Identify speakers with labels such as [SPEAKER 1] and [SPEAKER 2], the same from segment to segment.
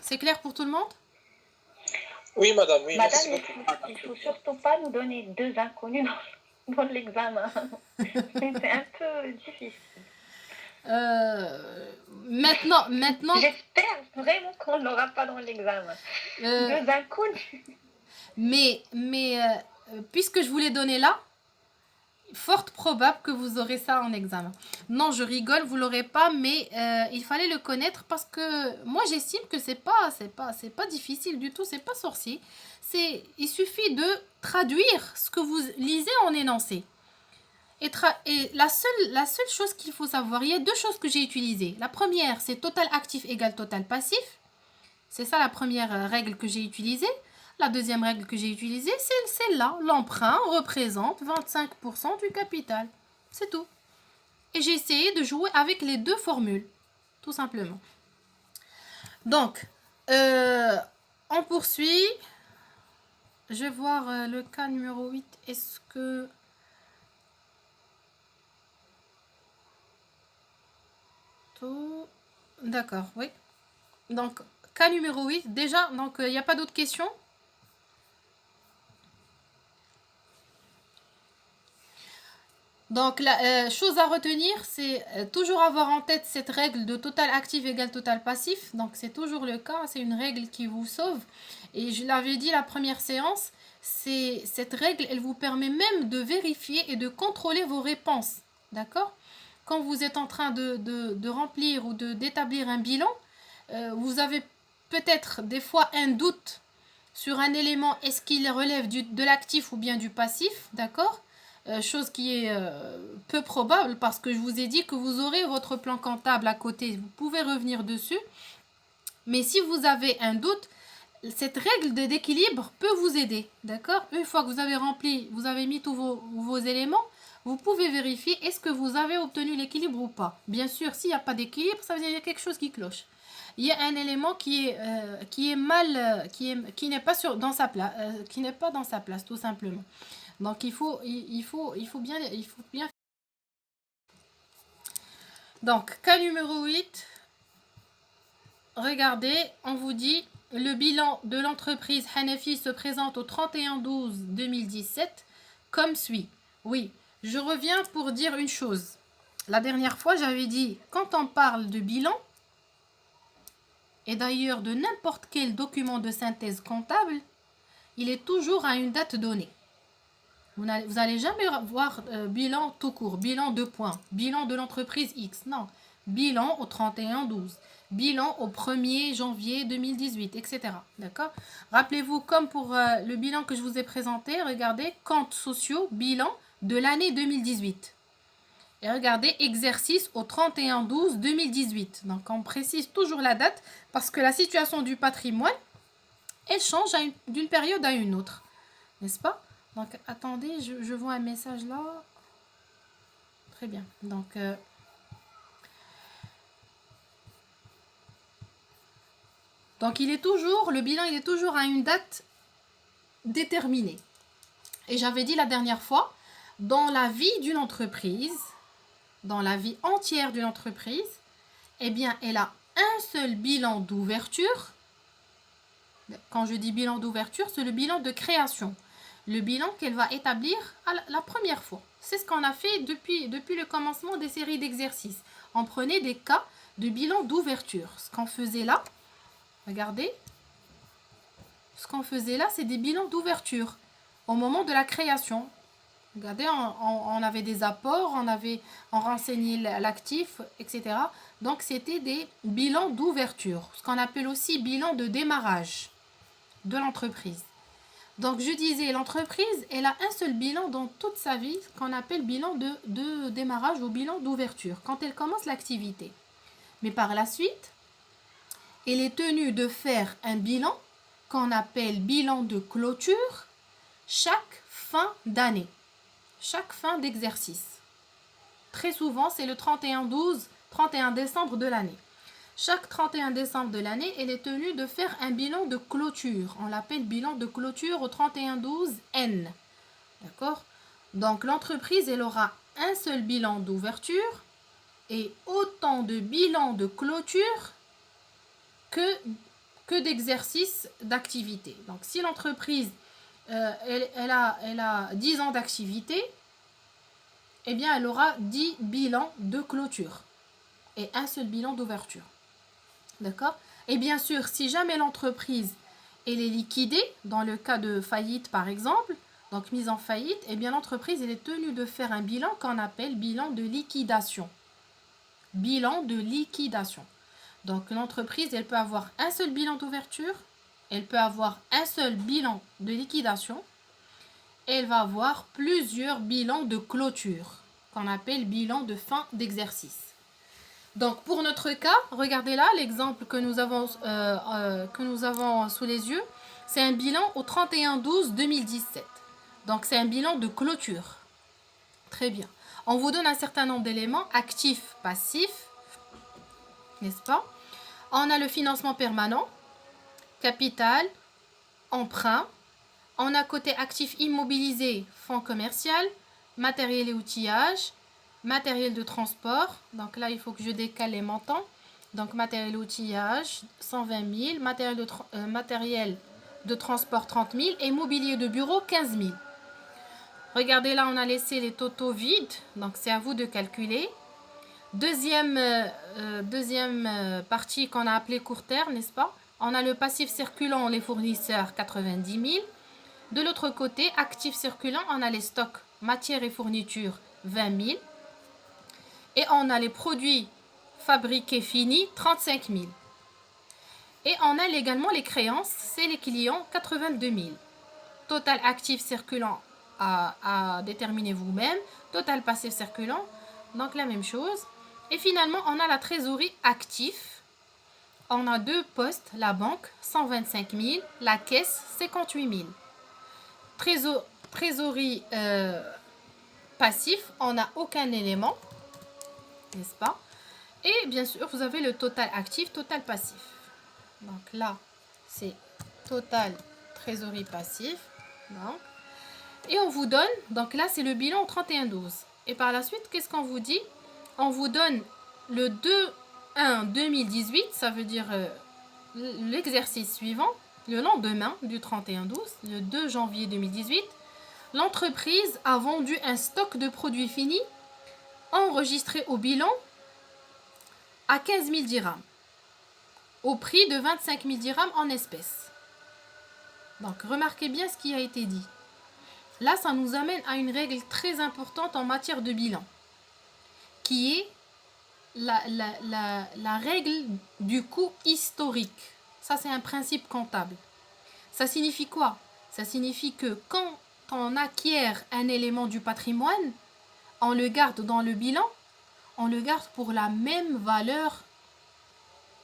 [SPEAKER 1] C'est clair pour tout le monde?
[SPEAKER 2] Oui, madame, oui,
[SPEAKER 3] Madame,
[SPEAKER 2] merci beaucoup.
[SPEAKER 3] il faut surtout pas nous donner deux inconnus dans l'examen. C'est un peu difficile.
[SPEAKER 1] Maintenant,
[SPEAKER 3] J'espère vraiment qu'on ne l'aura pas dans l'examen. Deux inconnus.
[SPEAKER 1] mais puisque je vous l'ai donné là, fort probable que vous aurez ça en examen. Non, je rigole, vous l'aurez pas, mais il fallait le connaître parce que moi j'estime que c'est pas difficile du tout, c'est pas sorcier. Il suffit de traduire ce que vous lisez en énoncé. Et la seule chose qu'il faut savoir, il y a deux choses que j'ai utilisées. La première, c'est total actif égale total passif. C'est ça la première règle que j'ai utilisée. La deuxième règle que j'ai utilisée, c'est celle-là. L'emprunt représente 25% du capital. C'est tout. Et j'ai essayé de jouer avec les deux formules. Tout simplement. Donc, on poursuit. Je vais voir le cas numéro 8. Est-ce que... D'accord, oui. Donc, cas numéro 8. Déjà, donc il n'y a pas d'autres questions? Donc, la chose à retenir, c'est toujours avoir en tête cette règle de total actif égale total passif. Donc, c'est toujours le cas. C'est une règle qui vous sauve. Et je l'avais dit la première séance, cette règle, elle vous permet même de vérifier et de contrôler vos réponses. D'accord? Quand vous êtes en train de remplir ou d'établir un bilan, vous avez peut-être des fois un doute sur un élément, est-ce qu'il relève de l'actif ou bien du passif, d'accord? Chose qui est peu probable parce que je vous ai dit que vous aurez votre plan comptable à côté, vous pouvez revenir dessus. Mais si vous avez un doute, cette règle d'équilibre peut vous aider, d'accord? Une fois que vous avez rempli, vous avez mis tous vos éléments, vous pouvez vérifier est-ce que vous avez obtenu l'équilibre ou pas. Bien sûr, s'il n'y a pas d'équilibre, ça veut dire qu'il y a quelque chose qui cloche. Il y a un élément qui est mal, qui n'est pas dans sa place, qui n'est pas dans sa place, tout simplement. Donc il faut bien. Donc cas numéro 8. Regardez, on vous dit le bilan de l'entreprise Hanefi se présente au 31/12/2017 comme suit. Oui, je reviens pour dire une chose. La dernière fois, j'avais dit, quand on parle de bilan, et d'ailleurs de n'importe quel document de synthèse comptable, il est toujours à une date donnée. Vous n'allez jamais voir bilan tout court, bilan 2 points, bilan de l'entreprise X. Non, bilan au 31/12, bilan au 1er janvier 2018, etc. D'accord? Rappelez-vous, comme pour le bilan que je vous ai présenté, regardez, comptes sociaux, bilan de l'année 2018. Et regardez, exercice au 31/12/2018. Donc, on précise toujours la date parce que la situation du patrimoine, elle change d'une période à une autre. N'est-ce pas? Donc, attendez, je vois un message là. Très bien. Donc, le bilan, il est toujours à une date déterminée. Et j'avais dit la dernière fois, dans la vie d'une entreprise, dans la vie entière d'une entreprise, eh bien, elle a un seul bilan d'ouverture. Quand je dis bilan d'ouverture, c'est le bilan de création. Le bilan qu'elle va établir la première fois. C'est ce qu'on a fait depuis le commencement des séries d'exercices. On prenait des cas de bilan d'ouverture. Ce qu'on faisait là, regardez, ce qu'on faisait là, c'est des bilans d'ouverture au moment de la création. Regardez, on avait des apports, on renseignait l'actif, etc. Donc, c'était des bilans d'ouverture, ce qu'on appelle aussi bilan de démarrage de l'entreprise. Donc, je disais, l'entreprise, elle a un seul bilan dans toute sa vie, qu'on appelle bilan de démarrage ou bilan d'ouverture, quand elle commence l'activité. Mais par la suite, elle est tenue de faire un bilan qu'on appelle bilan de clôture chaque fin d'année, chaque fin d'exercice. Très souvent, c'est le 31 décembre de l'année. Chaque 31 décembre de l'année, elle est tenue de faire un bilan de clôture. On l'appelle bilan de clôture au 31/12/N. D'accord? Donc, l'entreprise, elle aura un seul bilan d'ouverture et autant de bilans de clôture que que d'exercices d'activité. Donc, si l'entreprise elle a 10 ans d'activité, eh bien, elle aura 10 bilans de clôture et un seul bilan d'ouverture. D'accord? Et bien sûr, si jamais l'entreprise elle est liquidée, dans le cas de faillite par exemple, donc mise en faillite, eh bien l'entreprise elle est tenue de faire un bilan qu'on appelle bilan de liquidation. Bilan de liquidation. Donc l'entreprise elle peut avoir un seul bilan d'ouverture, elle peut avoir un seul bilan de liquidation, et elle va avoir plusieurs bilans de clôture, qu'on appelle bilan de fin d'exercice. Donc pour notre cas, regardez là l'exemple que nous avons sous les yeux, c'est un bilan au 31/12/2017. Donc c'est un bilan de clôture. Très bien. On vous donne un certain nombre d'éléments, actifs, passifs, n'est-ce pas? On a le financement permanent, capital, emprunt. On a côté actif immobilisé, fonds commercial, matériel et outillage, matériel de transport. Donc là, il faut que je décale les montants. Donc matériel et outillage, 120 000. Matériel de transport, 30 000. Et mobilier de bureau, 15 000. Regardez là, on a laissé les totaux vides. Donc c'est à vous de calculer. Deuxième partie qu'on a appelée court terme, n'est-ce pas? On a le passif circulant, les fournisseurs, 90 000. De l'autre côté, actif circulant, on a les stocks, matières et fournitures, 20 000. Et on a les produits fabriqués finis, 35 000. Et on a également les créances, c'est les clients, 82 000. Total actif circulant à déterminer vous-même. Total passif circulant, donc la même chose. Et finalement, on a la trésorerie actif. On a deux postes, la banque, 125 000. La caisse, 58 000. Trésorerie passif, on n'a aucun élément, n'est-ce pas? Et bien sûr, vous avez le total actif, total passif. Donc là, c'est total trésorerie passif. Donc, et on vous donne, donc là, c'est le bilan au 31/12. Et par la suite, qu'est-ce qu'on vous dit? On vous donne le 2/1/2018, ça veut dire l'exercice suivant, le lendemain du 31/12, le 2 janvier 2018. L'entreprise a vendu un stock de produits finis enregistré au bilan à 15 000 dirhams, au prix de 25 000 dirhams en espèces. Donc, remarquez bien ce qui a été dit. Là, ça nous amène à une règle très importante en matière de bilan, qui est la règle du coût historique. Ça, c'est un principe comptable. Ça signifie quoi? Ça signifie que quand on acquiert un élément du patrimoine, on le garde dans le bilan, on le garde pour la même valeur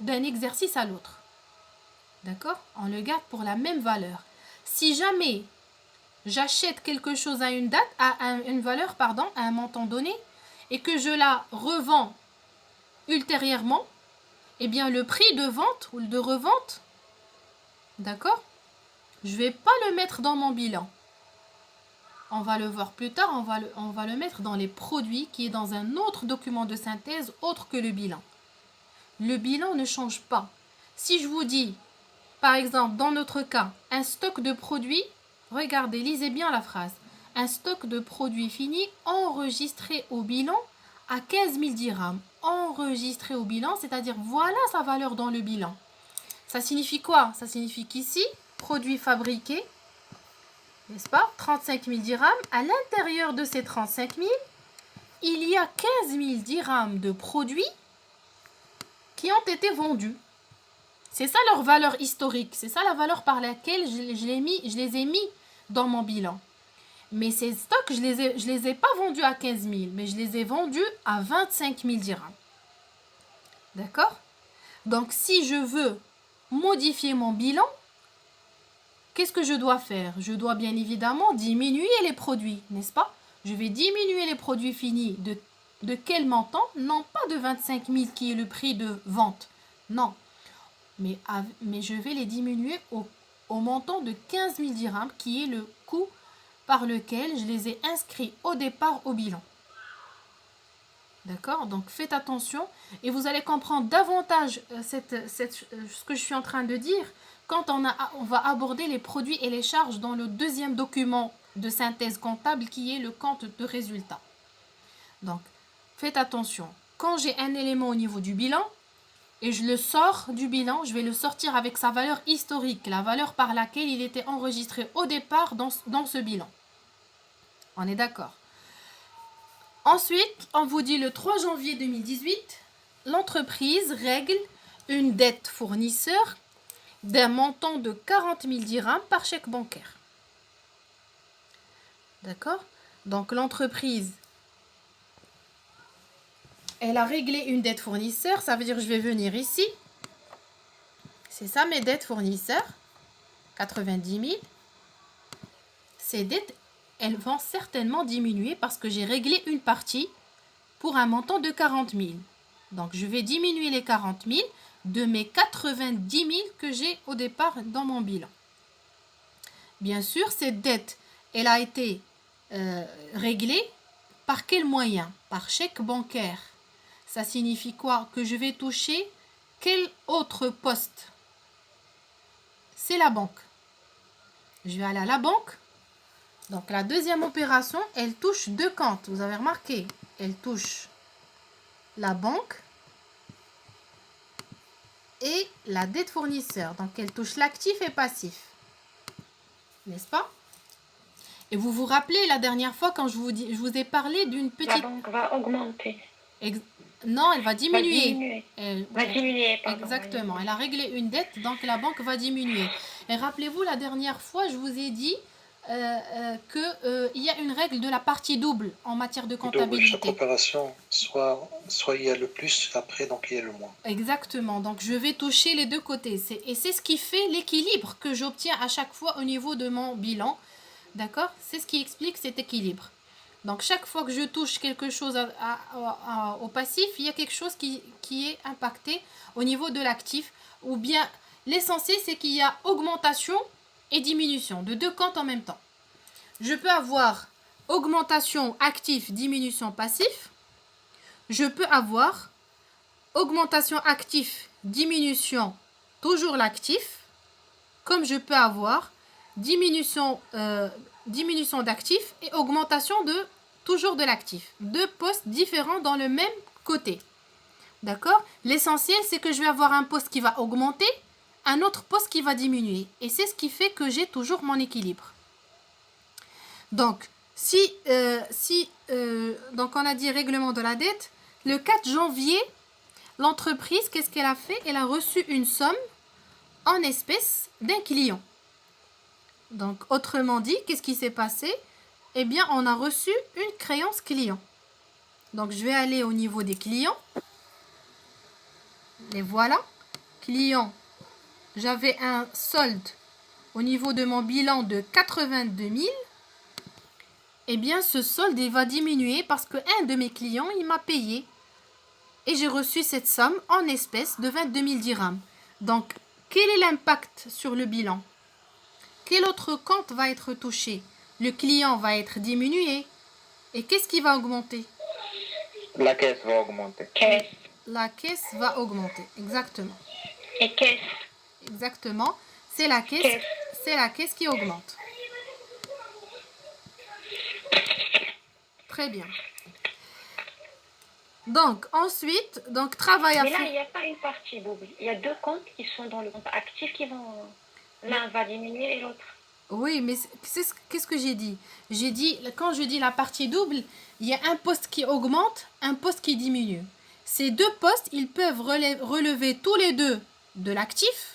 [SPEAKER 1] d'un exercice à l'autre. D'accord? On le garde pour la même valeur. Si jamais j'achète quelque chose à une date, une valeur, à un montant donné, et que je la revends ultérieurement, eh bien le prix de vente ou de revente, d'accord? Je ne vais pas le mettre dans mon bilan. On va le voir plus tard, on va le mettre dans les produits qui est dans un autre document de synthèse autre que le bilan. Le bilan ne change pas. Si je vous dis, par exemple, dans notre cas, un stock de produits, regardez, lisez bien la phrase. Un stock de produits finis enregistré au bilan à 15 000 dirhams. Enregistré au bilan, c'est-à-dire voilà sa valeur dans le bilan. Ça signifie quoi? Ça signifie qu'ici, produits fabriqués, n'est-ce pas? 35 000 dirhams. À l'intérieur de ces 35 000, il y a 15 000 dirhams de produits qui ont été vendus. C'est ça leur valeur historique. C'est ça la valeur par laquelle je les ai mis dans mon bilan. Mais ces stocks, je les ai pas vendus à 15 000, mais je les ai vendus à 25 000 dirhams. D'accord? Donc, si je veux modifier mon bilan, qu'est-ce que je dois faire? Je dois bien évidemment diminuer les produits, n'est-ce pas? Je vais diminuer les produits finis de quel montant? Non pas de 25 000 qui est le prix de vente. Non. Mais je vais les diminuer au montant de 15 000 dirhams qui est le coût par lequel je les ai inscrits au départ au bilan. D'accord? Donc faites attention et vous allez comprendre davantage ce que je suis en train de dire quand on va aborder les produits et les charges dans le deuxième document de synthèse comptable qui est le compte de résultat. Donc faites attention. Quand j'ai un élément au niveau du bilan et je le sors du bilan, je vais le sortir avec sa valeur historique, la valeur par laquelle il était enregistré au départ dans ce bilan. On est d'accord? Ensuite, on vous dit le 3 janvier 2018, l'entreprise règle une dette fournisseur d'un montant de 40 000 dirhams par chèque bancaire. D'accord? Donc l'entreprise, elle a réglé une dette fournisseur, ça veut dire que je vais venir ici. C'est ça mes dettes fournisseurs, 90 000. Ces dettes, elles vont certainement diminuer parce que j'ai réglé une partie pour un montant de 40 000. Donc, je vais diminuer les 40 000 de mes 90 000 que j'ai au départ dans mon bilan. Bien sûr, cette dette, elle a été réglée par quel moyen? Par chèque bancaire. Ça signifie quoi? Que je vais toucher quel autre poste? C'est la banque. Je vais aller à la banque. Donc, la deuxième opération, elle touche deux comptes. Vous avez remarqué, elle touche la banque et la dette fournisseur. Donc, elle touche l'actif et passif. N'est-ce pas? Et vous vous rappelez la dernière fois quand je vous ai parlé d'une petite...
[SPEAKER 3] La banque va augmenter.
[SPEAKER 1] Non, elle va diminuer.
[SPEAKER 3] Va diminuer, pardon.
[SPEAKER 1] Exactement. Elle a réglé une dette, donc la banque va diminuer. Et rappelez-vous, la dernière fois, je vous ai dit qu'il y a une règle de la partie double en matière de comptabilité.
[SPEAKER 2] Chaque opération, soit il y a le plus, après, donc il y a le moins.
[SPEAKER 1] Exactement. Donc, je vais toucher les deux côtés. Et c'est ce qui fait l'équilibre que j'obtiens à chaque fois au niveau de mon bilan. D'accord? C'est ce qui explique cet équilibre. Donc, chaque fois que je touche quelque chose au passif, il y a quelque chose qui est impacté au niveau de l'actif. Ou bien, l'essentiel, c'est qu'il y a augmentation et diminution de deux comptes en même temps. Je peux avoir augmentation actif, diminution passif. Je peux avoir augmentation actif, diminution, toujours l'actif. Comme je peux avoir diminution d'actif et augmentation toujours de l'actif. Deux postes différents dans le même côté. D'accord? L'essentiel, c'est que je vais avoir un poste qui va augmenter, un autre poste qui va diminuer. Et c'est ce qui fait que j'ai toujours mon équilibre. Donc, donc on a dit règlement de la dette. Le 4 janvier, l'entreprise, qu'est-ce qu'elle a fait? Elle a reçu une somme en espèces d'un client. Donc, autrement dit, qu'est-ce qui s'est passé? Eh bien, on a reçu une créance client. Donc, je vais aller au niveau des clients. Et voilà. Client, j'avais un solde au niveau de mon bilan de 82 000. Eh bien, ce solde, il va diminuer parce qu'un de mes clients, il m'a payé. Et j'ai reçu cette somme en espèces de 22 000 dirhams. Donc, quel est l'impact sur le bilan? Quel autre compte va être touché? Le client va être diminué. Et qu'est-ce qui va augmenter?
[SPEAKER 2] La caisse va augmenter.
[SPEAKER 3] Caisse.
[SPEAKER 1] La caisse va augmenter, exactement.
[SPEAKER 3] Et caisse.
[SPEAKER 1] Exactement. C'est la caisse qui augmente. Très bien. Donc, ensuite, travail à
[SPEAKER 3] Mais là,
[SPEAKER 1] faire.
[SPEAKER 3] il n'y a pas une partie double. Il y a deux comptes qui sont dans le compte actif qui vont... L'un va diminuer et l'autre.
[SPEAKER 1] Oui, mais qu'est-ce que j'ai dit? J'ai dit, quand je dis la partie double, il y a un poste qui augmente, un poste qui diminue. Ces deux postes, ils peuvent relever tous les deux de l'actif.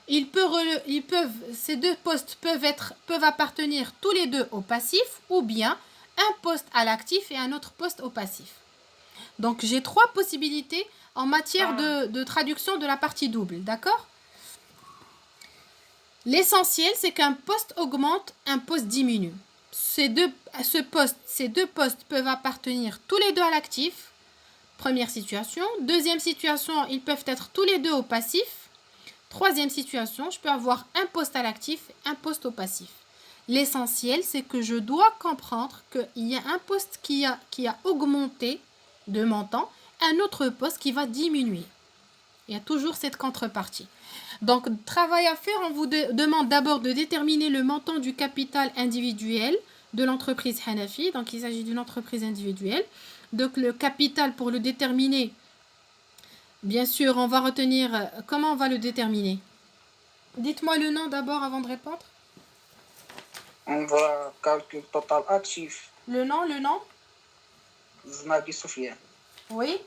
[SPEAKER 1] Ces deux postes peuvent appartenir tous les deux au passif ou bien un poste à l'actif et un autre poste au passif. Donc, j'ai trois possibilités en matière de traduction de la partie double, d'accord? L'essentiel, c'est qu'un poste augmente, un poste diminue. Ces deux postes peuvent appartenir tous les deux à l'actif. Première situation. Deuxième situation, ils peuvent être tous les deux au passif. Troisième situation, je peux avoir un poste à l'actif, un poste au passif. L'essentiel, c'est que je dois comprendre qu'il y a un poste qui a augmenté de montant, un autre poste qui va diminuer. Il y a toujours cette contrepartie. Donc, travail à faire, on vous demande d'abord de déterminer le montant du capital individuel de l'entreprise Hanafi. Donc, il s'agit d'une entreprise individuelle. Donc, le capital, pour le déterminer, bien sûr, on va retenir... Comment on va le déterminer? Dites-moi le nom d'abord avant de répondre.
[SPEAKER 4] On va calculer total actif.
[SPEAKER 1] Le nom.
[SPEAKER 4] Znadi Soufiane.
[SPEAKER 1] Oui.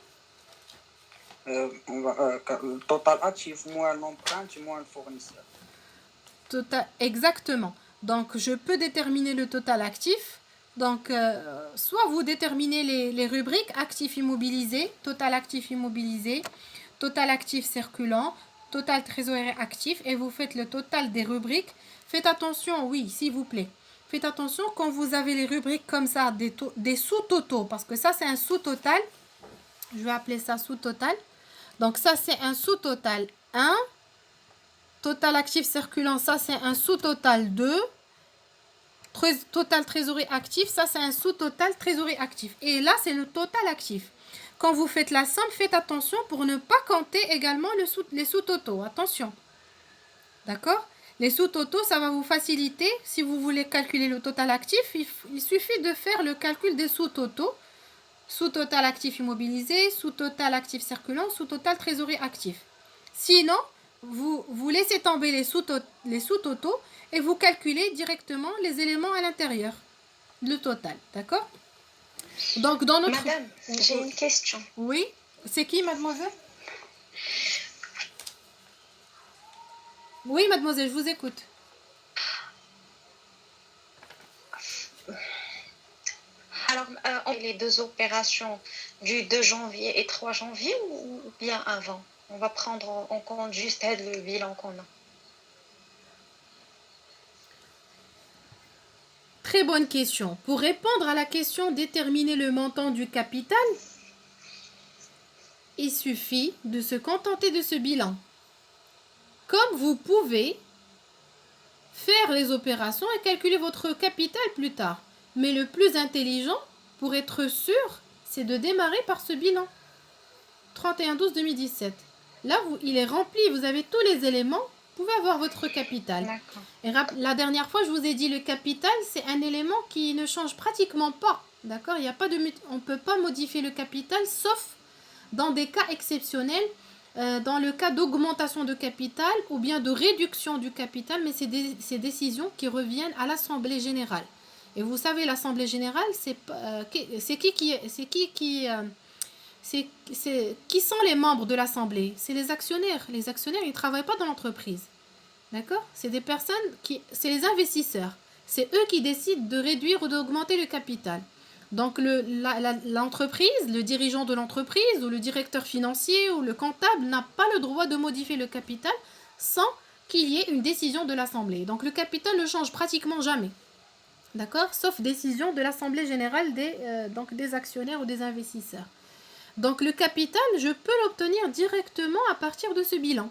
[SPEAKER 4] On va le total actif moins l'empreinte moins le fournisseur.
[SPEAKER 1] Exactement. Donc, je peux déterminer le total actif. Donc, soit vous déterminez les rubriques actif immobilisé, total actif immobilisé, total actif circulant, total trésorerie actif, et vous faites le total des rubriques. Faites attention, oui, s'il vous plaît. Faites attention quand vous avez les rubriques comme ça, des sous-totaux, parce que ça, c'est un sous-total. Je vais appeler ça sous-total. Donc, ça, c'est un sous-total 1. Total actif circulant, ça, c'est un sous-total 2. Total trésorerie actif, ça, c'est un sous-total trésorerie actif. Et là, c'est le total actif. Quand vous faites la somme, faites attention pour ne pas compter également les sous-totaux. Attention. D'accord? Les sous-totaux, ça va vous faciliter. Si vous voulez calculer le total actif, il suffit de faire le calcul des sous-totaux. Sous-total actif immobilisé, sous-total actif circulant, sous-total trésorerie actif. Sinon, vous laissez tomber les sous-totaux et vous calculez directement les éléments à l'intérieur. Le total. D'accord? Donc, dans notre...
[SPEAKER 5] Madame, j'ai une question.
[SPEAKER 1] Oui? C'est qui, mademoiselle? Oui, mademoiselle, je vous écoute.
[SPEAKER 5] Alors, les deux opérations du 2 janvier et 3 janvier ou bien avant? On va prendre en compte juste le bilan qu'on a.
[SPEAKER 1] Très bonne question. Pour répondre à la question déterminer le montant du capital, il suffit de se contenter de ce bilan. Comme vous pouvez faire les opérations et calculer votre capital plus tard. Mais le plus intelligent, pour être sûr, c'est de démarrer par ce bilan. 31/12/2017. Là, il est rempli, vous avez tous les éléments, vous pouvez avoir votre capital. Et la dernière fois, je vous ai dit, le capital, c'est un élément qui ne change pratiquement pas. D'accord? On ne peut pas modifier le capital, sauf dans des cas exceptionnels, dans le cas d'augmentation de capital ou bien de réduction du capital, mais c'est ces décisions qui reviennent à l'Assemblée générale. Et vous savez, l'Assemblée générale, qui sont les membres de l'Assemblée? C'est les actionnaires. Les actionnaires, ils ne travaillent pas dans l'entreprise. D'accord? C'est des personnes c'est les investisseurs. C'est eux qui décident de réduire ou d'augmenter le capital. Donc, l'entreprise, le dirigeant de l'entreprise ou le directeur financier ou le comptable n'a pas le droit de modifier le capital sans qu'il y ait une décision de l'Assemblée. Donc, le capital ne change pratiquement jamais. D'accord? Sauf décision de l'Assemblée générale des actionnaires ou des investisseurs. Donc, le capital, je peux l'obtenir directement à partir de ce bilan.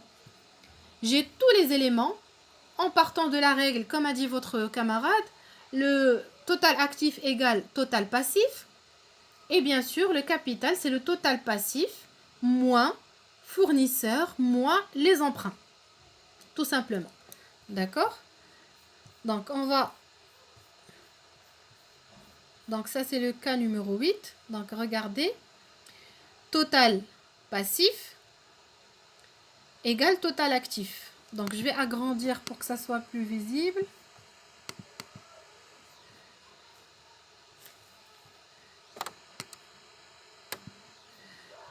[SPEAKER 1] J'ai tous les éléments en partant de la règle, comme a dit votre camarade, le total actif égale total passif. Et bien sûr, le capital, c'est le total passif moins fournisseur moins les emprunts. Tout simplement. D'accord? Donc, Donc, ça, c'est le cas numéro 8. Donc, regardez. Total passif égale total actif. Donc, je vais agrandir pour que ça soit plus visible.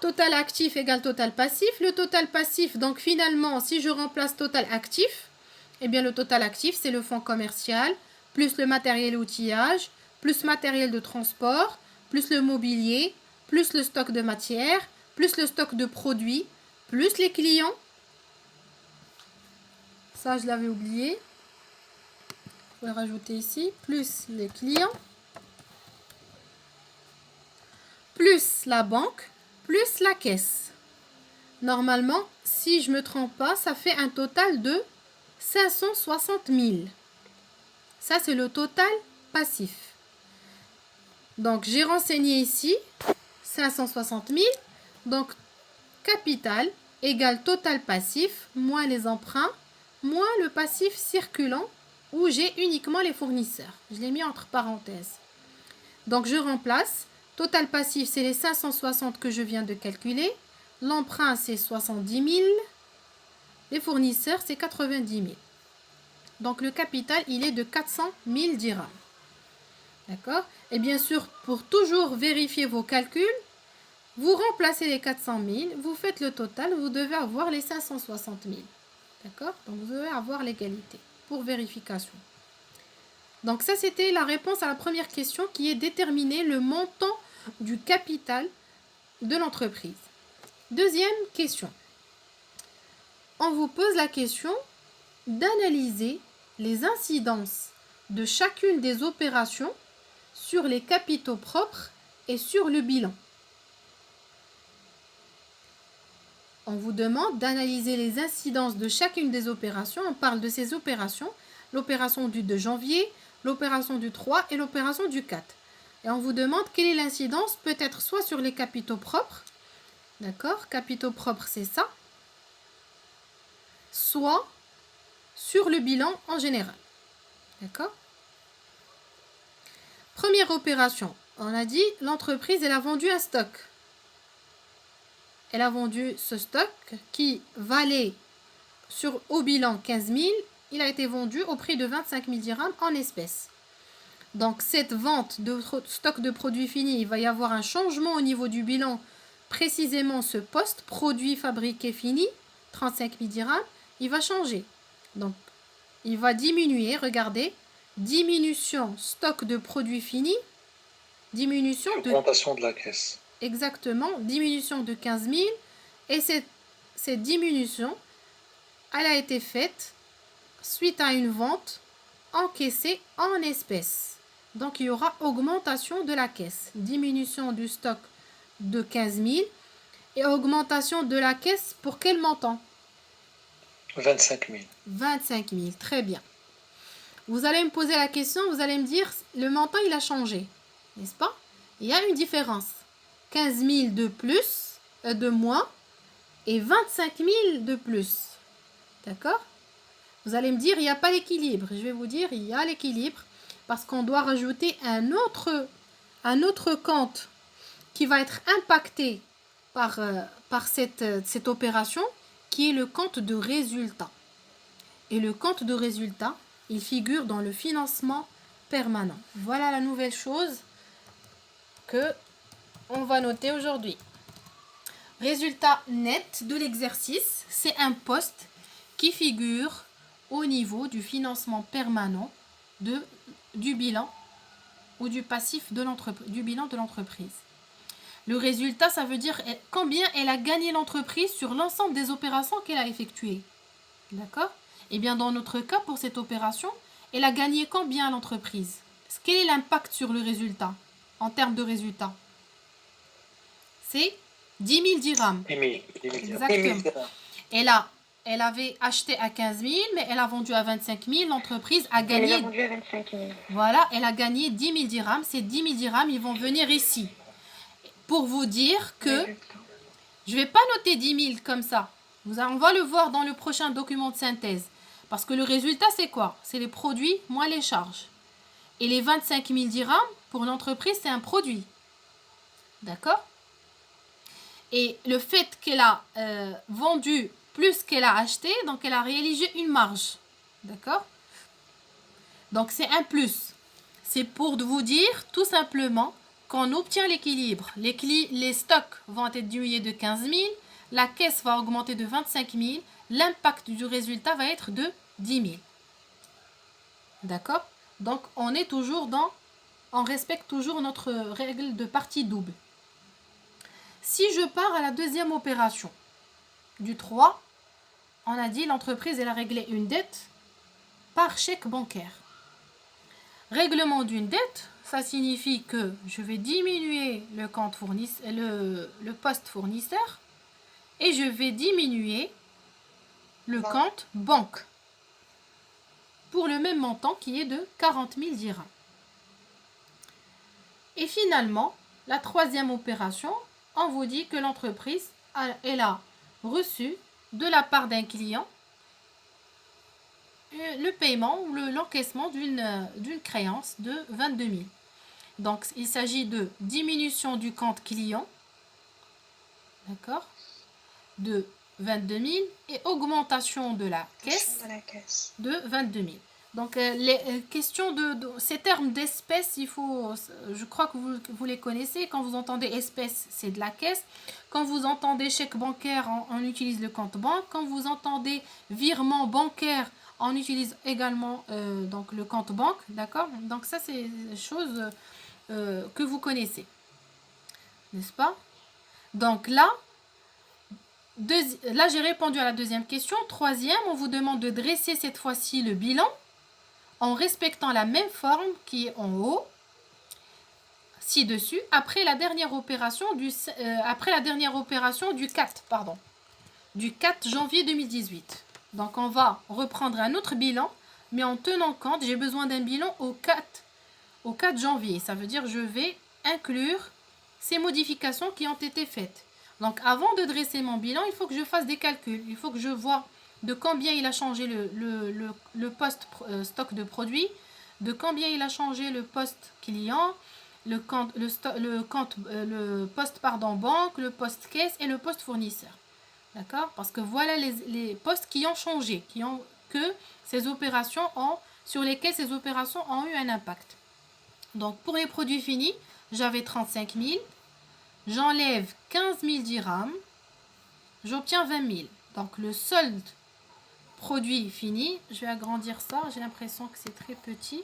[SPEAKER 1] Total actif égale total passif. Le total passif, donc finalement, si je remplace total actif, eh bien le total actif, c'est le fonds commercial, plus le matériel et outillage, plus matériel de transport, plus le mobilier, plus le stock de matière, plus le stock de produits, plus les clients. Ça, je l'avais oublié. Je vais le rajouter ici. Plus les clients, plus la banque, plus la caisse. Normalement, si je ne me trompe pas, ça fait un total de 560 000. Ça, c'est le total passif. Donc, j'ai renseigné ici 560 000. Donc, capital égale total passif, moins les emprunts, moins le passif circulant, où j'ai uniquement les fournisseurs. Je l'ai mis entre parenthèses. Donc, je remplace. Total passif, c'est les 560 que je viens de calculer. L'emprunt, c'est 70 000. Les fournisseurs, c'est 90 000. Donc, le capital, il est de 400 000 dirhams. D'accord? Et bien sûr, pour toujours vérifier vos calculs, vous remplacez les 400 000, vous faites le total, vous devez avoir les 560 000. D'accord? Donc, vous devez avoir l'égalité pour vérification. Donc, ça, c'était la réponse à la première question qui est déterminer le montant du capital de l'entreprise. Deuxième question. On vous pose la question d'analyser les incidences de chacune des opérations sur les capitaux propres et sur le bilan. On vous demande d'analyser les incidences de chacune des opérations. On parle de ces opérations, l'opération du 2 janvier, l'opération du 3 et l'opération du 4. Et on vous demande quelle est l'incidence, peut-être soit sur les capitaux propres, d'accord, capitaux propres c'est ça, soit sur le bilan en général, d'accord. Première opération, on a dit l'entreprise elle a vendu un stock. Elle a vendu ce stock qui valait au bilan 15 000, il a été vendu au prix de 25 000 dirhams en espèces. Donc cette vente de stock de produits finis, il va y avoir un changement au niveau du bilan, précisément ce poste, produit fabriqué fini, 35 000 dirhams, il va changer. Donc il va diminuer, regardez, diminution stock de produits finis, diminution de...
[SPEAKER 2] Augmentation de la caisse.
[SPEAKER 1] Exactement, diminution de 15 000. Et cette diminution, elle a été faite suite à une vente encaissée en espèces. Donc, il y aura augmentation de la caisse. Diminution du stock de 15 000 et augmentation de la caisse pour quel montant?
[SPEAKER 2] 25 000.
[SPEAKER 1] 25 000, très bien. Vous allez me poser la question, vous allez me dire, le montant, il a changé, n'est-ce pas? Il y a une différence. 15 000 de plus, de moins, et 25 000 de plus. D'accord? Vous allez me dire, il n'y a pas l'équilibre. Je vais vous dire, il y a l'équilibre, parce qu'on doit rajouter un autre compte qui va être impacté par cette opération, qui est le compte de résultat. Et le compte de résultat, il figure dans le financement permanent. Voilà la nouvelle chose que on va noter aujourd'hui. Résultat net de l'exercice, c'est un poste qui figure au niveau du financement permanent du bilan ou du passif du bilan de l'entreprise. Le résultat, ça veut dire combien elle a gagné l'entreprise sur l'ensemble des opérations qu'elle a effectuées. D'accord? Eh bien, dans notre cas, pour cette opération, elle a gagné combien l'entreprise? Quel est l'impact sur le résultat en termes de résultat? C'est 10 000 dirhams.
[SPEAKER 2] 10 000.
[SPEAKER 1] Exactement. Elle avait acheté à 15 000, mais elle a vendu à 25 000. L'entreprise a gagné...
[SPEAKER 3] Elle a vendu à 25 000.
[SPEAKER 1] Voilà, elle a gagné 10 000 dirhams. Ces 10 000 dirhams, ils vont venir ici. Pour vous dire que je ne vais pas noter 10 000 comme ça. On va le voir dans le prochain document de synthèse. Parce que le résultat, c'est quoi? C'est les produits moins les charges. Et les 25 000 dirhams, pour l'entreprise, c'est un produit. D'accord? Et le fait qu'elle a vendu plus qu'elle a acheté, donc elle a réalisé une marge. D'accord? Donc c'est un plus. C'est pour vous dire tout simplement qu'on obtient l'équilibre. Les stocks vont être diminués de 15 000, la caisse va augmenter de 25 000, l'impact du résultat va être de 10 000. D'accord? Donc on est toujours on respecte toujours notre règle de partie double. Si je pars à la deuxième opération, du 3, on a dit l'entreprise elle a réglé une dette par chèque bancaire. Règlement d'une dette, ça signifie que je vais diminuer le compte le poste fournisseur et je vais diminuer le compte banque pour le même montant qui est de 40 000 dirhams. Et finalement, La troisième opération, on vous dit que l'entreprise, elle a reçu de la part d'un client le paiement ou l'encaissement d'une créance de 22 000. Donc, il s'agit de diminution du compte client, d'accord, de 22 000 et augmentation de la caisse
[SPEAKER 5] De la caisse.
[SPEAKER 1] de 22 000. Donc, les questions ces termes d'espèces, je crois que vous les connaissez. Quand vous entendez espèce, c'est de la caisse. Quand vous entendez chèque bancaire, on utilise le compte banque. Quand vous entendez virement bancaire, on utilise également donc le compte banque, d'accord? Donc, ça, c'est des choses que vous connaissez, n'est-ce pas? Donc là, j'ai répondu à la deuxième question. Troisième, on vous demande de dresser cette fois-ci le bilan en respectant la même forme qui est en haut, ci-dessus, après la dernière opération du 4 janvier 2018. Donc, on va reprendre un autre bilan, mais en tenant compte, j'ai besoin d'un bilan au 4 janvier. Ça veut dire je vais inclure ces modifications qui ont été faites. Donc, avant de dresser mon bilan, il faut que je fasse des calculs. Il faut que je vois de combien il a changé le poste stock de produits, de combien il a changé le poste client, le poste banque, le poste caisse et le poste fournisseur. D'accord? Parce que voilà les postes qui ont changé, sur lesquels ces opérations ont eu un impact. Donc, pour les produits finis, j'avais 35 000. J'enlève 15 000 dirhams. J'obtiens 20 000. Donc, le solde produit fini. Je vais agrandir ça. J'ai l'impression que c'est très petit.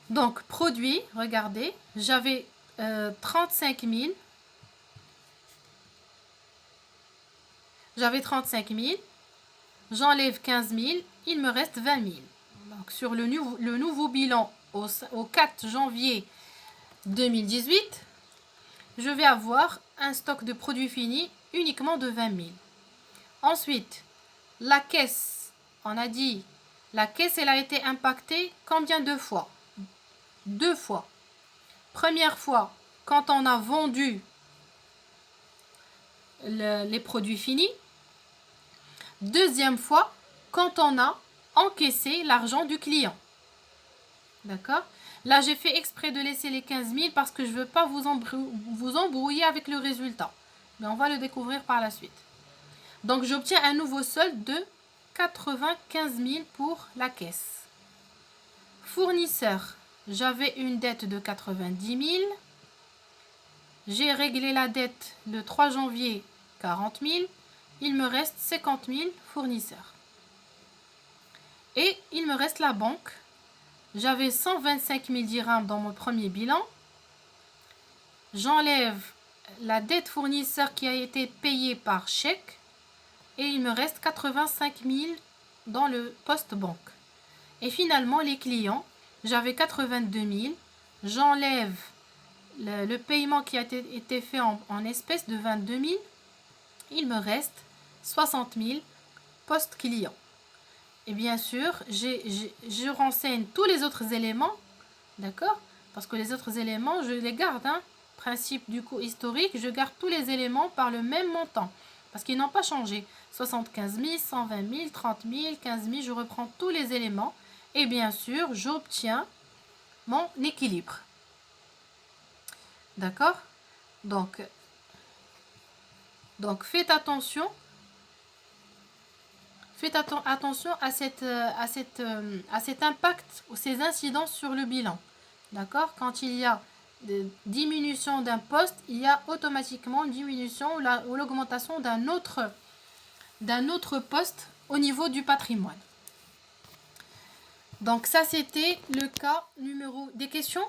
[SPEAKER 1] Donc, produit, regardez. J'avais 35 000. J'avais 35 000. J'enlève 15 000. Il me reste 20 000. Donc, sur le nouveau bilan au 4 janvier 2018, je vais avoir un stock de produits finis uniquement de 20 000. Ensuite, la caisse, on a dit, la caisse, elle a été impactée combien de fois? 2 fois. Première fois, quand on a vendu les produits finis. Deuxième fois, quand on a encaissé l'argent du client. D'accord? Là, j'ai fait exprès de laisser les 15 000 parce que je ne veux pas vous embrouiller avec le résultat. Mais on va le découvrir par la suite. Donc, j'obtiens un nouveau solde de 95 000 pour la caisse. Fournisseur, j'avais une dette de 90 000. J'ai réglé la dette le 3 janvier, 40 000. Il me reste 50 000 fournisseurs. Et il me reste la banque. J'avais 125 000 dirhams dans mon premier bilan. J'enlève la dette fournisseur qui a été payée par chèque. Et il me reste 85 000 dans le poste banque. Et finalement, les clients, j'avais 82 000. J'enlève le paiement qui a été fait en espèces de 22 000. Il me reste 60 000 poste client. Et bien sûr, je renseigne tous les autres éléments, d'accord? Parce que les autres éléments, je les garde. Principe du coût historique, je garde tous les éléments par le même montant. Parce qu'ils n'ont pas changé. 75 000, 120 000, 30 000, 15 000, je reprends tous les éléments. Et bien sûr, j'obtiens mon équilibre. D'accord? Donc, faites attention. Faites attention à cet impact ou ces incidences sur le bilan. D'accord? Quand il y a diminution d'un poste, il y a automatiquement une diminution ou l'augmentation d'un autre poste au niveau du patrimoine. Donc ça, c'était le cas numéro... Des questions?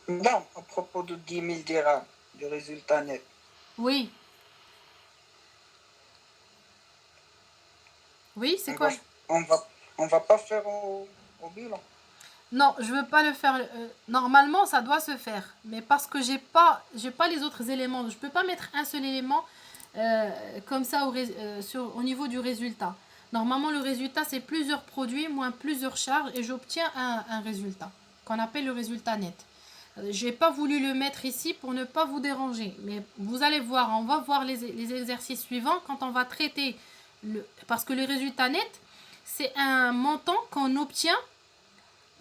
[SPEAKER 4] Non, à propos de 10 000 dirhams, du résultat net.
[SPEAKER 1] Oui. Oui, c'est quoi?
[SPEAKER 4] On va pas faire au bilan.
[SPEAKER 1] Non, je veux pas le faire. Normalement, ça doit se faire. Mais parce que j'ai pas les autres éléments. Je peux pas mettre un seul élément comme ça au niveau du résultat. Normalement, le résultat, c'est plusieurs produits moins plusieurs charges et j'obtiens un résultat qu'on appelle le résultat net. J'ai pas voulu le mettre ici pour ne pas vous déranger. Mais vous allez voir, on va voir les exercices suivants quand on va traiter parce que le résultat net, c'est un montant qu'on obtient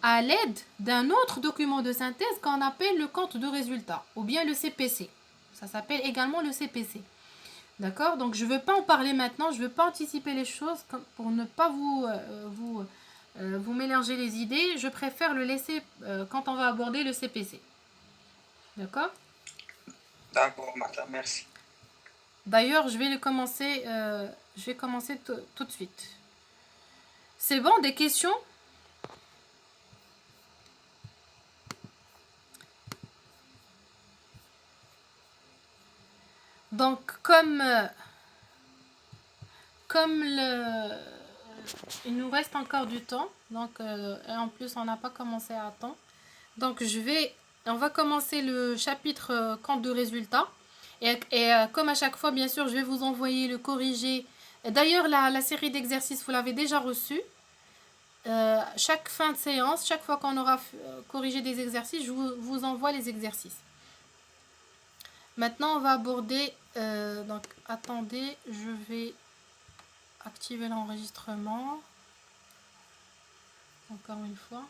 [SPEAKER 1] à l'aide d'un autre document de synthèse qu'on appelle le compte de résultat ou bien le CPC. Ça s'appelle également le CPC. D'accord? Donc je ne veux pas en parler maintenant, je ne veux pas anticiper les choses pour ne pas vous mélanger les idées. Je préfère le laisser quand on va aborder le CPC. D'accord?
[SPEAKER 4] D'accord, madame, merci.
[SPEAKER 1] D'ailleurs, je vais commencer tout de suite. C'est bon, des questions? Donc, il nous reste encore du temps, donc et en plus on n'a pas commencé à temps. Donc on va commencer le chapitre compte de résultats. Et comme à chaque fois, bien sûr, je vais vous envoyer le corrigé. D'ailleurs, la série d'exercices, vous l'avez déjà reçue. Chaque fin de séance, chaque fois qu'on aura corrigé des exercices, je vous envoie les exercices. Maintenant, on va aborder... donc, attendez, je vais activer l'enregistrement. Encore une fois.